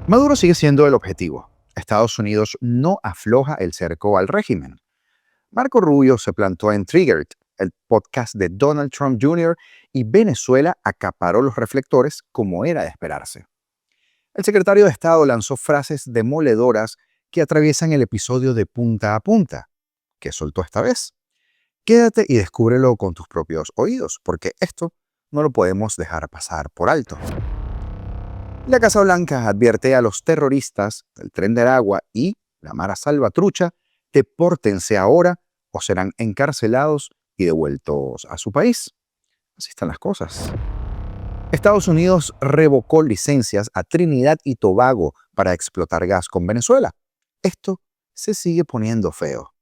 Maduro sigue siendo el objetivo. Estados Unidos no afloja el cerco al régimen. Marco Rubio se plantó en Triggered, el podcast de Donald Trump Jr., y Venezuela acaparó los reflectores como era de esperarse. El secretario de Estado lanzó frases demoledoras que atraviesan el episodio de punta a punta. ¿Qué soltó esta vez? Quédate y descúbrelo con tus propios oídos, porque esto no lo podemos dejar pasar por alto. La Casa Blanca advierte a los terroristas del Tren de Aragua y la Mara Salvatrucha: depórtense ahora o serán encarcelados y devueltos a su país. Así están las cosas. Estados Unidos revocó licencias a Trinidad y Tobago para explotar gas con Venezuela. Esto se sigue poniendo feo.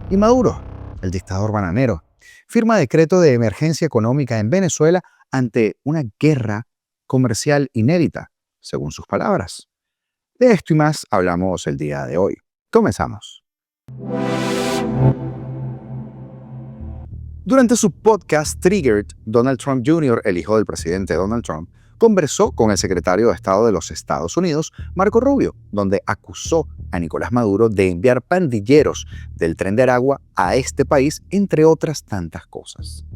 Y Maduro, el dictador bananero, firma decreto de emergencia económica en Venezuela ante una guerra comercial inédita, según sus palabras. De esto y más hablamos el día de hoy. Comenzamos. Durante su podcast Triggered, Donald Trump Jr., el hijo del presidente Donald Trump, conversó con el secretario de Estado de los Estados Unidos, Marco Rubio, donde acusó a Nicolás Maduro de enviar pandilleros del Tren de Aragua a este país, entre otras tantas cosas.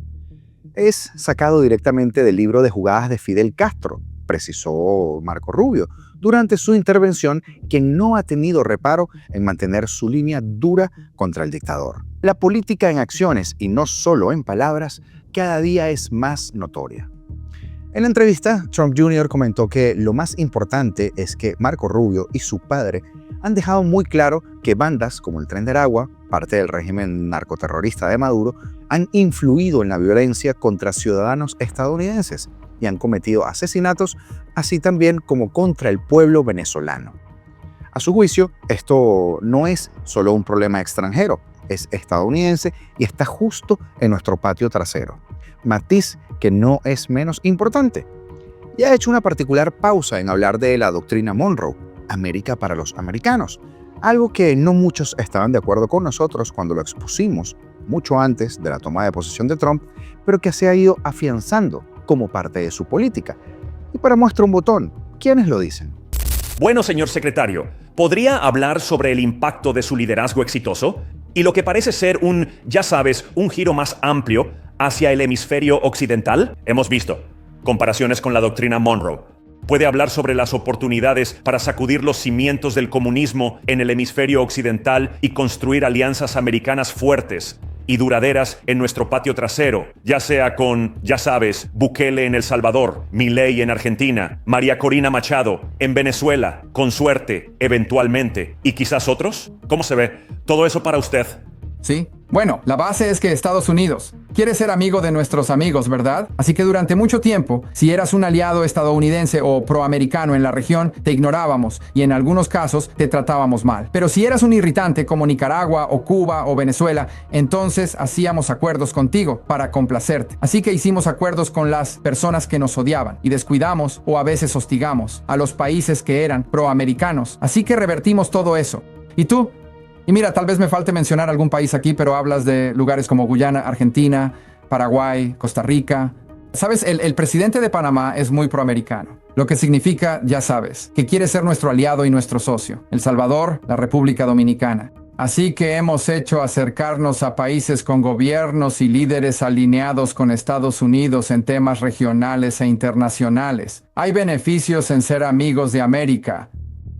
Es sacado directamente del libro de jugadas de Fidel Castro, precisó Marco Rubio, durante su intervención, quien no ha tenido reparo en mantener su línea dura contra el dictador. La política en acciones, y no solo en palabras, cada día es más notoria. En la entrevista, Trump Jr. comentó que lo más importante es que Marco Rubio y su padre han dejado muy claro que bandas como el Tren de Aragua, parte del régimen narcoterrorista de Maduro, han influido en la violencia contra ciudadanos estadounidenses y han cometido asesinatos, así también como contra el pueblo venezolano. A su juicio, esto no es solo un problema extranjero, es estadounidense y está justo en nuestro patio trasero. Matiz que no es menos importante. Y ha hecho una particular pausa en hablar de la doctrina Monroe, América para los americanos, algo que no muchos estaban de acuerdo con nosotros cuando lo expusimos mucho antes de la toma de posesión de Trump, pero que se ha ido afianzando como parte de su política. Y para muestra un botón, ¿quiénes lo dicen? Bueno, señor secretario, ¿podría hablar sobre el impacto de su liderazgo exitoso y lo que parece ser un giro más amplio hacia el hemisferio occidental? Hemos visto comparaciones con la doctrina Monroe. ¿Puede hablar sobre las oportunidades para sacudir los cimientos del comunismo en el hemisferio occidental y construir alianzas americanas fuertes y duraderas en nuestro patio trasero, ya sea con, Bukele en El Salvador, Milei en Argentina, María Corina Machado en Venezuela, con suerte, eventualmente, y quizás otros? ¿Cómo se ve? Todo eso para usted. Sí. Bueno, la base es que Estados Unidos quiere ser amigo de nuestros amigos, ¿verdad? Así que durante mucho tiempo, si eras un aliado estadounidense o proamericano en la región, te ignorábamos y en algunos casos te tratábamos mal. Pero si eras un irritante como Nicaragua o Cuba o Venezuela, entonces hacíamos acuerdos contigo para complacerte. Así que hicimos acuerdos con las personas que nos odiaban y descuidamos o a veces hostigamos a los países que eran proamericanos. Así que revertimos todo eso. ¿Y tú? Y mira, tal vez me falte mencionar algún país aquí, pero hablas de lugares como Guyana, Argentina, Paraguay, Costa Rica. Sabes, el presidente de Panamá es muy proamericano, lo que significa, ya sabes, que quiere ser nuestro aliado y nuestro socio. El Salvador, la República Dominicana. Así que hemos hecho acercarnos a países con gobiernos y líderes alineados con Estados Unidos en temas regionales e internacionales. Hay beneficios en ser amigos de América.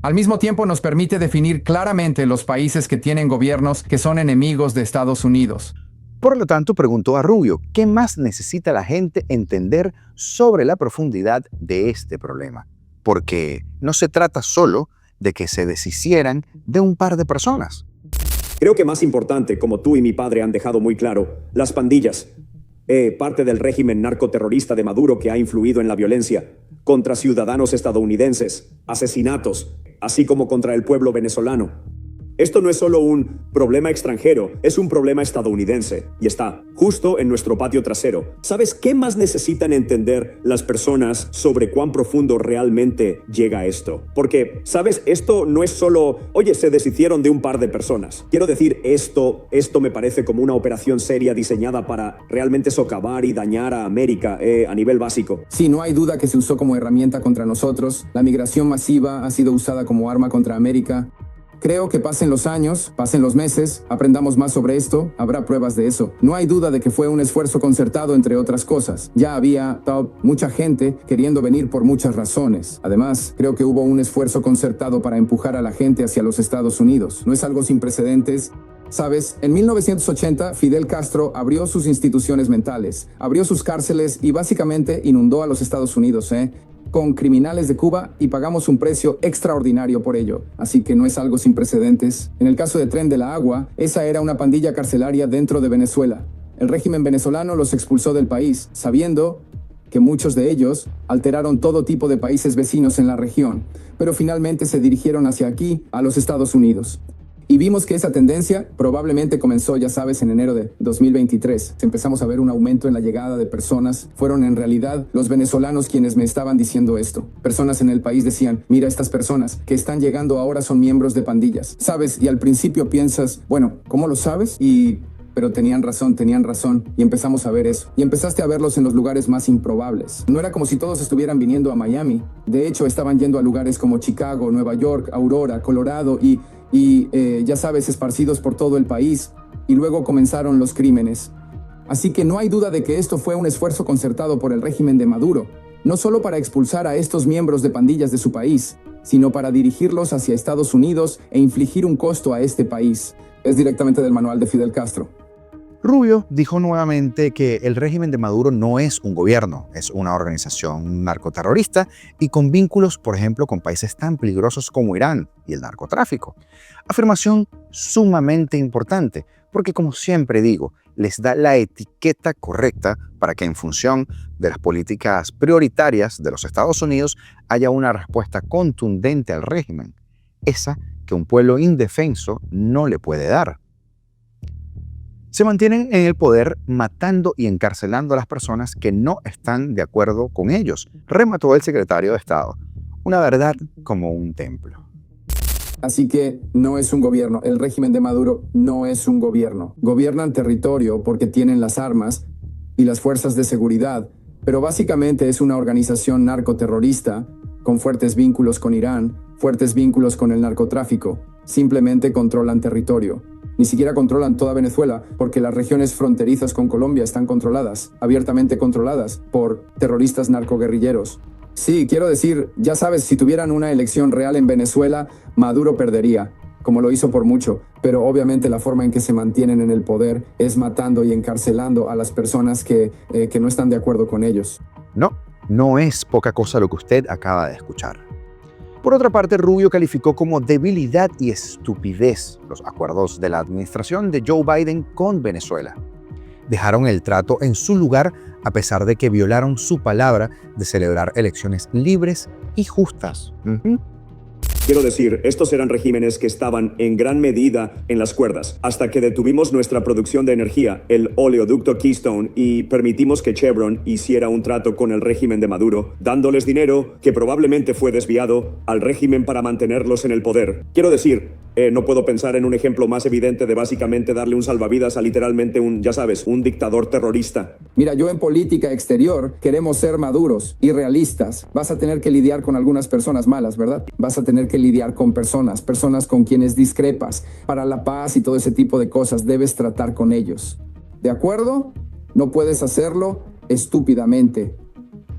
Al mismo tiempo nos permite definir claramente los países que tienen gobiernos que son enemigos de Estados Unidos. Por lo tanto, preguntó a Rubio, ¿qué más necesita la gente entender sobre la profundidad de este problema? Porque no se trata solo de que se deshicieran de un par de personas. Creo que más importante, como tú y mi padre han dejado muy claro, las pandillas. Parte del régimen narcoterrorista de Maduro que ha influido en la violencia contra ciudadanos estadounidenses, asesinatos, así como contra el pueblo venezolano. Esto no es solo un problema extranjero, es un problema estadounidense y está justo en nuestro patio trasero. ¿Sabes qué más necesitan entender las personas sobre cuán profundo realmente llega esto? Porque, ¿sabes? Esto no es solo, oye, se deshicieron de un par de personas. Quiero decir, esto me parece como una operación seria diseñada para realmente socavar y dañar a América a nivel básico. Sí, no hay duda que se usó como herramienta contra nosotros. La migración masiva ha sido usada como arma contra América. Creo que pasen los años, pasen los meses, aprendamos más sobre esto, habrá pruebas de eso. No hay duda de que fue un esfuerzo concertado entre otras cosas. Ya había mucha gente queriendo venir por muchas razones. Además, creo que hubo un esfuerzo concertado para empujar a la gente hacia los Estados Unidos. No es algo sin precedentes. ¿Sabes? En 1980, Fidel Castro abrió sus instituciones mentales, abrió sus cárceles y básicamente inundó a los Estados Unidos, con criminales de Cuba y pagamos un precio extraordinario por ello. Así que no es algo sin precedentes. En el caso de Tren de la Agua, esa era una pandilla carcelaria dentro de Venezuela. El régimen venezolano los expulsó del país, sabiendo que muchos de ellos alteraron todo tipo de países vecinos en la región, pero finalmente se dirigieron hacia aquí, a los Estados Unidos. Y vimos que esa tendencia probablemente comenzó, ya sabes, en enero de 2023. Empezamos a ver un aumento en la llegada de personas. Fueron en realidad los venezolanos quienes me estaban diciendo esto. Personas en el país decían, mira, estas personas que están llegando ahora son miembros de pandillas. ¿Sabes? Y al principio piensas, bueno, ¿cómo lo sabes? Pero tenían razón, y empezamos a ver eso. Y empezaste a verlos en los lugares más improbables. No era como si todos estuvieran viniendo a Miami. De hecho, estaban yendo a lugares como Chicago, Nueva York, Aurora, Colorado y ya sabes, esparcidos por todo el país. Y luego comenzaron los crímenes. Así que no hay duda de que esto fue un esfuerzo concertado por el régimen de Maduro, no solo para expulsar a estos miembros de pandillas de su país, sino para dirigirlos hacia Estados Unidos e infligir un costo a este país. Es directamente del manual de Fidel Castro. Rubio dijo nuevamente que el régimen de Maduro no es un gobierno, es una organización narcoterrorista y con vínculos, por ejemplo, con países tan peligrosos como Irán y el narcotráfico. Afirmación sumamente importante, porque como siempre digo, les da la etiqueta correcta para que en función de las políticas prioritarias de los Estados Unidos haya una respuesta contundente al régimen, esa que un pueblo indefenso no le puede dar. Se mantienen en el poder matando y encarcelando a las personas que no están de acuerdo con ellos, remató el secretario de Estado. Una verdad como un templo. Así que no es un gobierno. El régimen de Maduro no es un gobierno. Gobiernan territorio porque tienen las armas y las fuerzas de seguridad, pero básicamente es una organización narcoterrorista con fuertes vínculos con Irán, fuertes vínculos con el narcotráfico. Simplemente controlan territorio. Ni siquiera controlan toda Venezuela, porque las regiones fronterizas con Colombia están controladas, abiertamente controladas, por terroristas narcoguerrilleros. Sí, quiero decir, ya sabes, si tuvieran una elección real en Venezuela, Maduro perdería, como lo hizo por mucho, pero obviamente la forma en que se mantienen en el poder es matando y encarcelando a las personas que no están de acuerdo con ellos. No es poca cosa lo que usted acaba de escuchar. Por otra parte, Rubio calificó como debilidad y estupidez los acuerdos de la administración de Joe Biden con Venezuela. Dejaron el trato en su lugar a pesar de que violaron su palabra de celebrar elecciones libres y justas. Quiero decir, estos eran regímenes que estaban en gran medida en las cuerdas, hasta que detuvimos nuestra producción de energía, el oleoducto Keystone, y permitimos que Chevron hiciera un trato con el régimen de Maduro, dándoles dinero que probablemente fue desviado al régimen para mantenerlos en el poder. Quiero decir, no puedo pensar en un ejemplo más evidente de básicamente darle un salvavidas a literalmente un dictador terrorista. Mira, yo en política exterior queremos ser maduros y realistas. Vas a tener que lidiar con algunas personas malas, ¿verdad? Vas a tener que lidiar con personas con quienes discrepas. Para la paz y todo ese tipo de cosas debes tratar con ellos. ¿De acuerdo? No puedes hacerlo estúpidamente.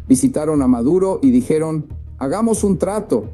Visitaron a Maduro y dijeron, hagamos un trato.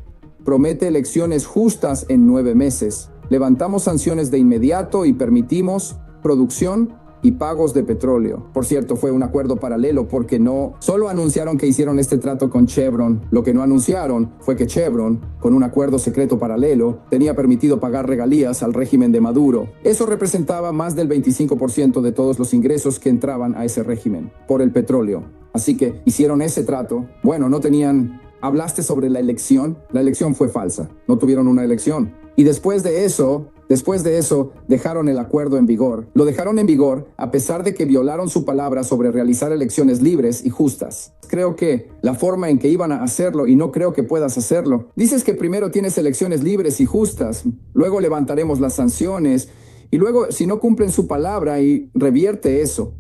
Promete elecciones justas en 9 meses. Levantamos sanciones de inmediato y permitimos producción y pagos de petróleo. Por cierto, fue un acuerdo paralelo porque no solo anunciaron que hicieron este trato con Chevron. Lo que no anunciaron fue que Chevron, con un acuerdo secreto paralelo, tenía permitido pagar regalías al régimen de Maduro. Eso representaba más del 25% de todos los ingresos que entraban a ese régimen por el petróleo. Así que hicieron ese trato. Bueno, no tenían... Hablaste sobre la elección. La elección fue falsa. No tuvieron una elección. Y después de eso, Después de eso, dejaron el acuerdo en vigor. Lo dejaron en vigor a pesar de que violaron su palabra sobre realizar elecciones libres y justas. Creo que la forma en que iban a hacerlo, y no creo que puedas hacerlo. Dices que primero tienes elecciones libres y justas, luego levantaremos las sanciones, y luego si no cumplen su palabra y revierte eso.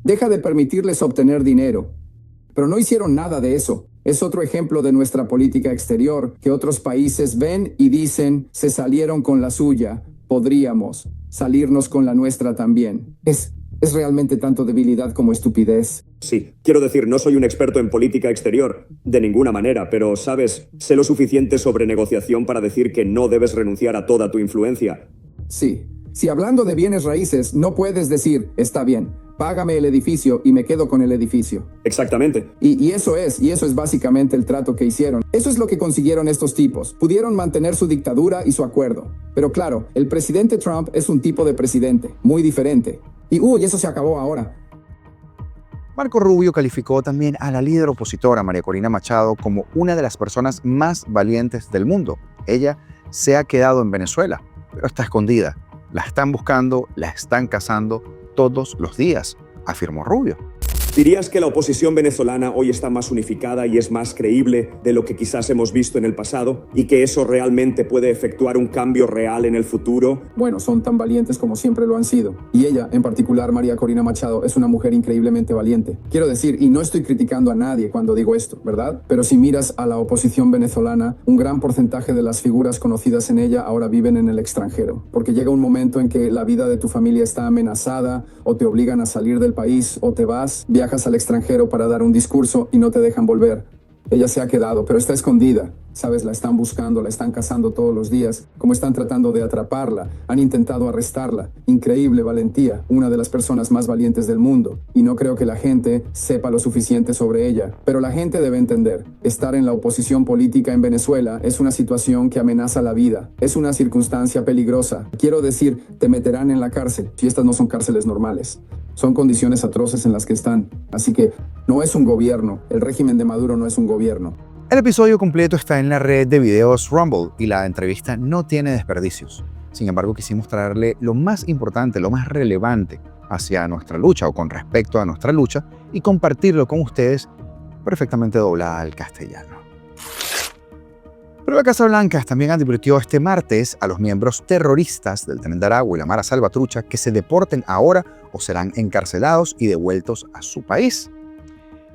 Deja de permitirles obtener dinero. Pero no hicieron nada de eso. Es otro ejemplo de nuestra política exterior, que otros países ven y dicen, se salieron con la suya. Podríamos salirnos con la nuestra también. Es realmente tanto debilidad como estupidez. Sí, quiero decir, no soy un experto en política exterior, de ninguna manera, pero, sabes, sé lo suficiente sobre negociación para decir que no debes renunciar a toda tu influencia. Sí, si hablando de bienes raíces no puedes decir, está bien, págame el edificio y me quedo con el edificio. Exactamente. Y eso es básicamente el trato que hicieron. Eso es lo que consiguieron estos tipos. Pudieron mantener su dictadura y su acuerdo. Pero claro, el presidente Trump es un tipo de presidente, muy diferente. Y eso se acabó ahora. Marco Rubio calificó también a la líder opositora María Corina Machado como una de las personas más valientes del mundo. Ella se ha quedado en Venezuela, pero está escondida. La están buscando, la están cazando todos los días, afirmó Rubio. ¿Dirías que la oposición venezolana hoy está más unificada y es más creíble de lo que quizás hemos visto en el pasado? ¿Y que eso realmente puede efectuar un cambio real en el futuro? Bueno, son tan valientes como siempre lo han sido. Y ella, en particular, María Corina Machado, es una mujer increíblemente valiente. Quiero decir, y no estoy criticando a nadie cuando digo esto, ¿verdad? Pero si miras a la oposición venezolana, un gran porcentaje de las figuras conocidas en ella ahora viven en el extranjero. Porque llega un momento en que la vida de tu familia está amenazada, o te obligan a salir del país, o te vas, viajas al extranjero para dar un discurso y no te dejan volver. Ella se ha quedado, pero está escondida. Sabes, la están buscando, la están cazando todos los días. Como están tratando de atraparla, han intentado arrestarla. Increíble valentía, una de las personas más valientes del mundo. Y no creo que la gente sepa lo suficiente sobre ella. Pero la gente debe entender, estar en la oposición política en Venezuela es una situación que amenaza la vida. Es una circunstancia peligrosa. Quiero decir, te meterán en la cárcel, si estas no son cárceles normales. Son condiciones atroces en las que están. Así que no es un gobierno. El régimen de Maduro no es un gobierno. El episodio completo está en la red de videos Rumble y la entrevista no tiene desperdicios. Sin embargo, quisimos traerle lo más importante, lo más relevante hacia nuestra lucha o con respecto a nuestra lucha y compartirlo con ustedes perfectamente doblada al castellano. Pero la Casa Blanca también advirtió este martes a los miembros terroristas del Tren de Aragua y la Mara Salvatrucha que se deporten ahora o serán encarcelados y devueltos a su país.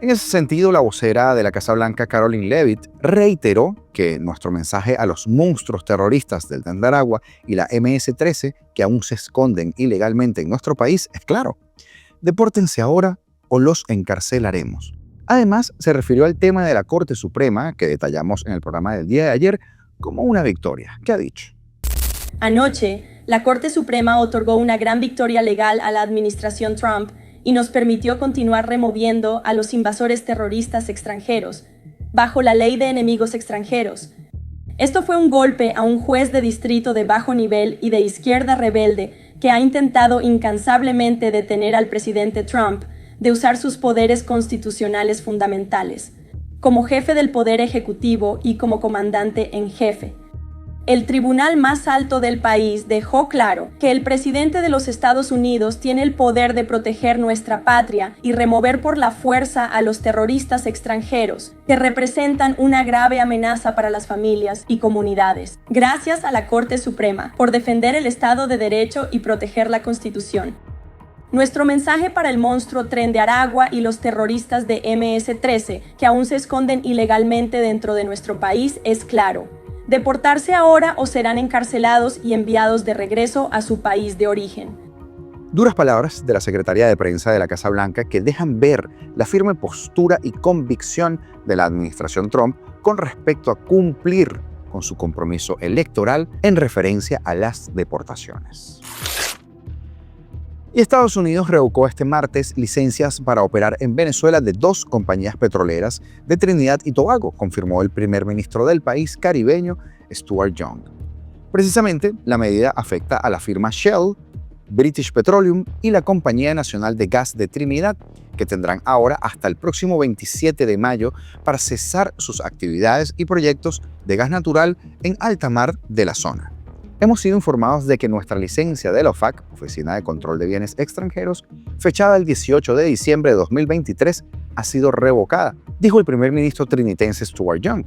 En ese sentido, la vocera de la Casa Blanca, Karoline Leavitt, reiteró que nuestro mensaje a los monstruos terroristas del Tren de Aragua y la MS-13 que aún se esconden ilegalmente en nuestro país es claro: depórtense ahora o los encarcelaremos. Además, se refirió al tema de la Corte Suprema, que detallamos en el programa del día de ayer, como una victoria. ¿Qué ha dicho? Anoche, la Corte Suprema otorgó una gran victoria legal a la administración Trump y nos permitió continuar removiendo a los invasores terroristas extranjeros, bajo la ley de enemigos extranjeros. Esto fue un golpe a un juez de distrito de bajo nivel y de izquierda rebelde que ha intentado incansablemente detener al presidente Trump de usar sus poderes constitucionales fundamentales, como jefe del Poder Ejecutivo y como comandante en jefe. El tribunal más alto del país dejó claro que el presidente de los Estados Unidos tiene el poder de proteger nuestra patria y remover por la fuerza a los terroristas extranjeros, que representan una grave amenaza para las familias y comunidades. Gracias a la Corte Suprema por defender el Estado de Derecho y proteger la Constitución. Nuestro mensaje para el monstruo Tren de Aragua y los terroristas de MS-13 que aún se esconden ilegalmente dentro de nuestro país es claro: deportarse ahora o serán encarcelados y enviados de regreso a su país de origen. Duras palabras de la secretaria de prensa de la Casa Blanca que dejan ver la firme postura y convicción de la administración Trump con respecto a cumplir con su compromiso electoral en referencia a las deportaciones. Y Estados Unidos revocó este martes licencias para operar en Venezuela de 2 compañías petroleras de Trinidad y Tobago, confirmó el primer ministro del país caribeño, Stuart Young. Precisamente, la medida afecta a la firma Shell, British Petroleum y la Compañía Nacional de Gas de Trinidad, que tendrán ahora hasta el próximo 27 de mayo para cesar sus actividades y proyectos de gas natural en alta mar de la zona. hemos sido informados de que nuestra licencia de la OFAC, Oficina de Control de Bienes Extranjeros, fechada el 18 de diciembre de 2023, ha sido revocada, dijo el primer ministro trinitense Stuart Young.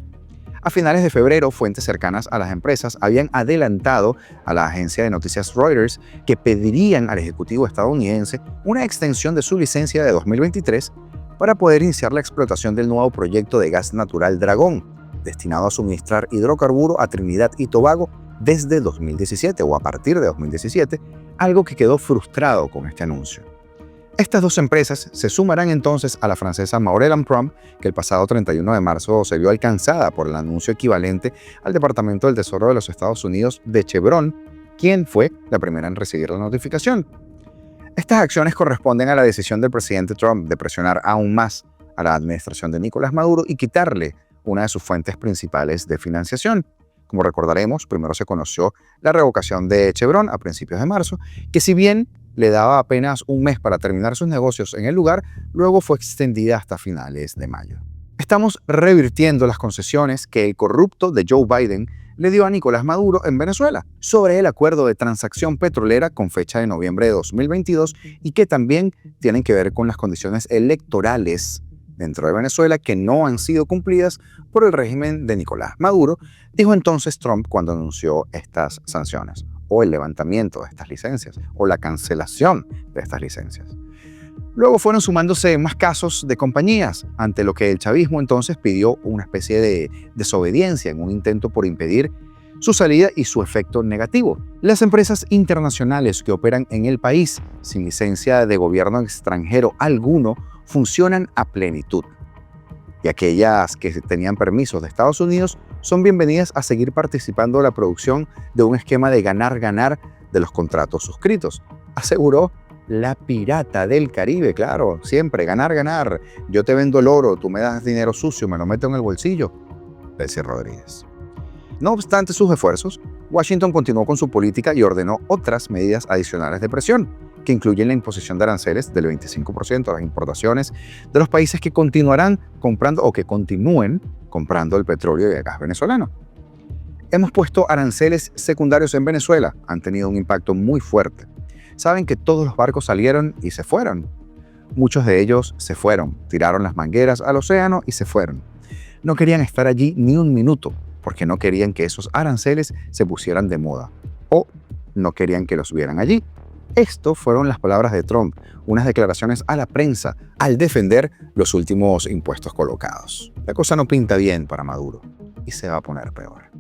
A finales de febrero, fuentes cercanas a las empresas habían adelantado a la agencia de noticias Reuters que pedirían al ejecutivo estadounidense una extensión de su licencia de 2023 para poder iniciar la explotación del nuevo proyecto de gas natural Dragón, destinado a suministrar hidrocarburo a Trinidad y Tobago desde 2017 o a partir de 2017, algo que quedó frustrado con este anuncio. Estas dos empresas se sumarán entonces a la francesa Maurel & Prom, que el pasado 31 de marzo se vio alcanzada por el anuncio equivalente al Departamento del Tesoro de los Estados Unidos de Chevron, quien fue la primera en recibir la notificación. Estas acciones corresponden a la decisión del presidente Trump de presionar aún más a la administración de Nicolás Maduro y quitarle una de sus fuentes principales de financiación. Como recordaremos, primero se conoció la revocación de Chevron a principios de marzo, que si bien le daba apenas un mes para terminar sus negocios en el lugar, luego fue extendida hasta finales de mayo. Estamos revirtiendo las concesiones que el corrupto de Joe Biden le dio a Nicolás Maduro en Venezuela sobre el acuerdo de transacción petrolera con fecha de noviembre de 2022 y que también tienen que ver con las condiciones electorales dentro de Venezuela que no han sido cumplidas por el régimen de Nicolás Maduro, dijo entonces Trump cuando anunció estas sanciones, o el levantamiento de estas licencias, o la cancelación de estas licencias. Luego fueron sumándose más casos de compañías, ante lo que el chavismo entonces pidió una especie de desobediencia en un intento por impedir su salida y su efecto negativo. Las empresas internacionales que operan en el país sin licencia de gobierno extranjero alguno funcionan a plenitud. Y aquellas que tenían permisos de Estados Unidos son bienvenidas a seguir participando de la producción de un esquema de ganar-ganar de los contratos suscritos, aseguró la pirata del Caribe. Claro, siempre ganar-ganar. Yo te vendo el oro, tú me das dinero sucio, me lo meto en el bolsillo. Betsy Rodríguez. No obstante sus esfuerzos, Washington continuó con su política y ordenó otras medidas adicionales de presión, que incluyen la imposición de aranceles del 25% a las importaciones de los países que continuarán comprando o que continúen comprando el petróleo y el gas venezolano. Hemos puesto aranceles secundarios en Venezuela, han tenido un impacto muy fuerte. Saben que todos los barcos salieron y se fueron. Muchos de ellos se fueron, tiraron las mangueras al océano y se fueron. No querían estar allí ni un minuto, porque no querían que esos aranceles se pusieran de moda, o no querían que los vieran allí. Esto fueron las palabras de Trump, unas declaraciones a la prensa al defender los últimos impuestos colocados. La cosa no pinta bien para Maduro y se va a poner peor.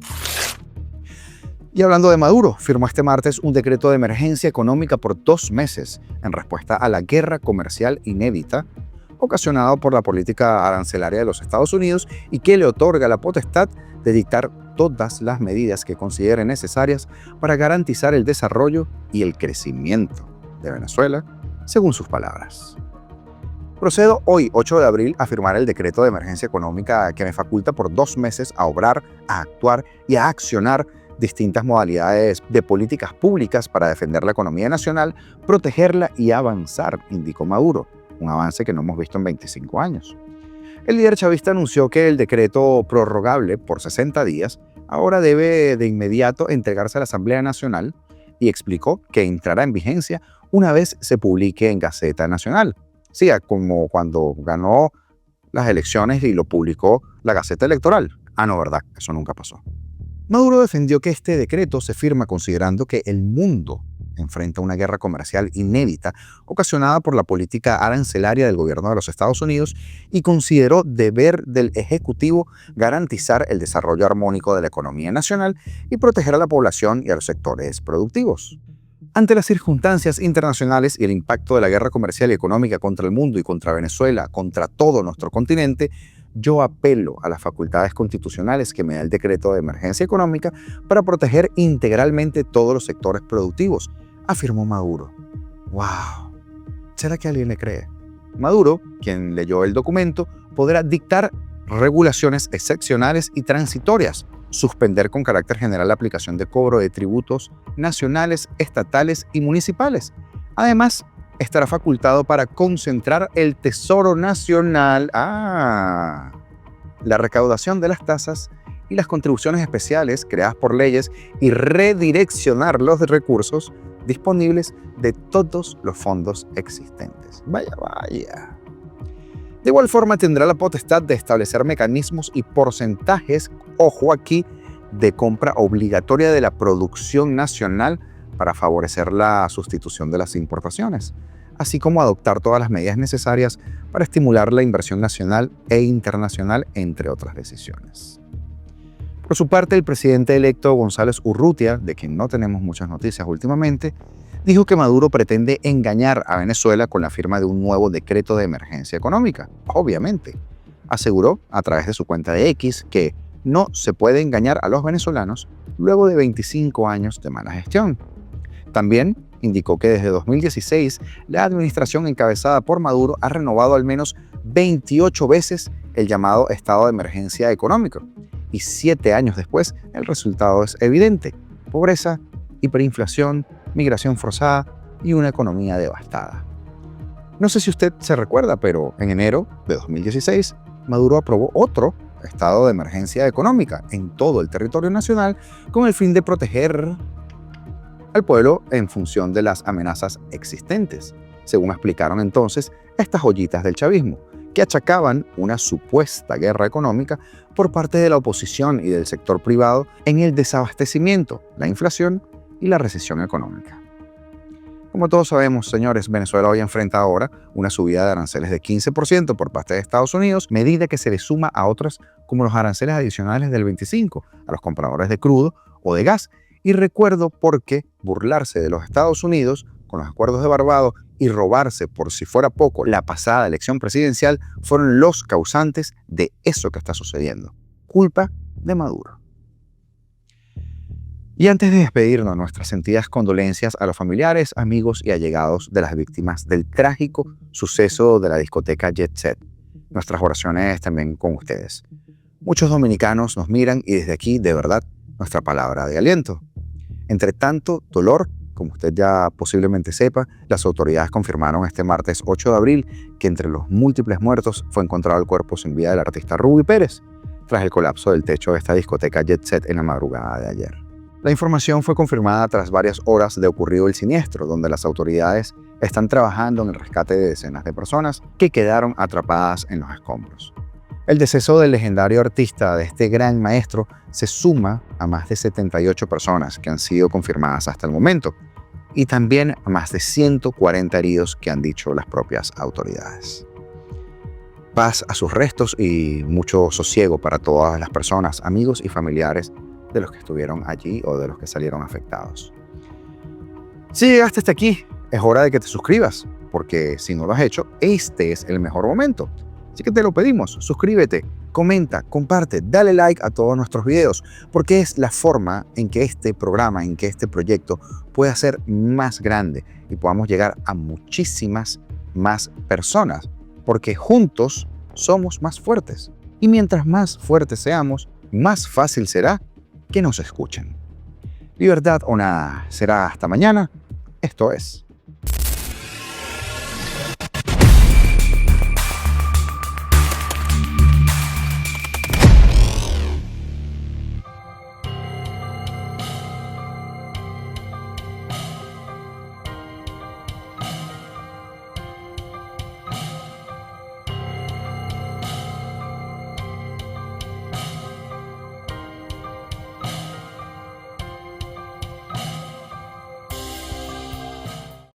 Y hablando de Maduro, firmó este martes un decreto de emergencia económica por 2 meses en respuesta a la guerra comercial inédita ocasionada por la política arancelaria de los Estados Unidos y que le otorga la potestad de dictar todas las medidas que considere necesarias para garantizar el desarrollo y el crecimiento de Venezuela, según sus palabras. Procedo hoy, 8 de abril, a firmar el decreto de emergencia económica que me faculta por 2 meses a obrar, a actuar y a accionar distintas modalidades de políticas públicas para defender la economía nacional, protegerla y avanzar, indicó Maduro, un avance que no hemos visto en 25 años. El líder chavista anunció que el decreto prorrogable por 60 días ahora debe de inmediato entregarse a la Asamblea Nacional y explicó que entrará en vigencia una vez se publique en Gaceta Nacional. Sí, como cuando ganó las elecciones y lo publicó la Gaceta Electoral. Ah, no, ¿verdad? Eso nunca pasó. Maduro defendió que este decreto se firma considerando que el mundo enfrenta una guerra comercial inédita ocasionada por la política arancelaria del gobierno de los Estados Unidos y consideró deber del Ejecutivo garantizar el desarrollo armónico de la economía nacional y proteger a la población y a los sectores productivos. Ante las circunstancias internacionales y el impacto de la guerra comercial y económica contra el mundo y contra Venezuela, contra todo nuestro continente, yo apelo a las facultades constitucionales que me da el decreto de emergencia económica para proteger integralmente todos los sectores productivos, afirmó Maduro. ¡Wow! ¿Será que alguien le cree? Maduro, quien leyó el documento, podrá dictar regulaciones excepcionales y transitorias, suspender con carácter general la aplicación de cobro de tributos nacionales, estatales y municipales. Además, estará facultado para concentrar el Tesoro Nacional, la recaudación de las tasas y las contribuciones especiales creadas por leyes y redireccionar los recursos disponibles de todos los fondos existentes. Vaya, vaya. De igual forma tendrá la potestad de establecer mecanismos y porcentajes, ojo aquí, de compra obligatoria de la producción nacional para favorecer la sustitución de las importaciones, así como adoptar todas las medidas necesarias para estimular la inversión nacional e internacional, entre otras decisiones. Por su parte, el presidente electo González Urrutia, de quien no tenemos muchas noticias últimamente, dijo que Maduro pretende engañar a Venezuela con la firma de un nuevo decreto de emergencia económica. Obviamente, aseguró a través de su cuenta de X que no se puede engañar a los venezolanos luego de 25 años de mala gestión. También indicó que desde 2016 la administración encabezada por Maduro ha renovado al menos 28 veces el llamado estado de emergencia económico. Y 7 años después, el resultado es evidente: pobreza, hiperinflación, migración forzada y una economía devastada. No sé si usted se recuerda, pero en enero de 2016, Maduro aprobó otro estado de emergencia económica en todo el territorio nacional con el fin de proteger al pueblo en función de las amenazas existentes, según explicaron entonces estas joyitas del chavismo, que achacaban una supuesta guerra económica por parte de la oposición y del sector privado en el desabastecimiento, la inflación y la recesión económica. Como todos sabemos, señores, Venezuela hoy enfrenta ahora una subida de aranceles de 15% por parte de Estados Unidos, medida que se le suma a otras como los aranceles adicionales del 25% a los compradores de crudo o de gas. Y recuerdo por qué burlarse de los Estados Unidos con los acuerdos de Barbados y robarse, por si fuera poco, la pasada elección presidencial fueron los causantes de eso que está sucediendo. Culpa de Maduro. Y antes de despedirnos, nuestras sentidas condolencias a los familiares, amigos y allegados de las víctimas del trágico suceso de la discoteca Jet Set. Nuestras oraciones también con ustedes. Muchos dominicanos nos miran y desde aquí, de verdad, nuestra palabra de aliento. Entre tanto dolor, como usted ya posiblemente sepa, las autoridades confirmaron este martes 8 de abril que entre los múltiples muertos fue encontrado el cuerpo sin vida del artista Ruby Pérez, tras el colapso del techo de esta discoteca Jet Set en la madrugada de ayer. La información fue confirmada tras varias horas de ocurrido el siniestro, donde las autoridades están trabajando en el rescate de decenas de personas que quedaron atrapadas en los escombros. El deceso del legendario artista de este gran maestro se suma a más de 78 personas que han sido confirmadas hasta el momento, y también a más de 140 heridos que han dicho las propias autoridades. Paz a sus restos y mucho sosiego para todas las personas, amigos y familiares de los que estuvieron allí o de los que salieron afectados. Si llegaste hasta aquí, es hora de que te suscribas, porque si no lo has hecho, este es el mejor momento. Así que te lo pedimos, suscríbete, comenta, comparte, dale like a todos nuestros videos, porque es la forma en que este programa, en que este proyecto pueda ser más grande y podamos llegar a muchísimas más personas, porque juntos somos más fuertes. Y mientras más fuertes seamos, más fácil será que nos escuchen. Libertad o nada, será hasta mañana. Esto es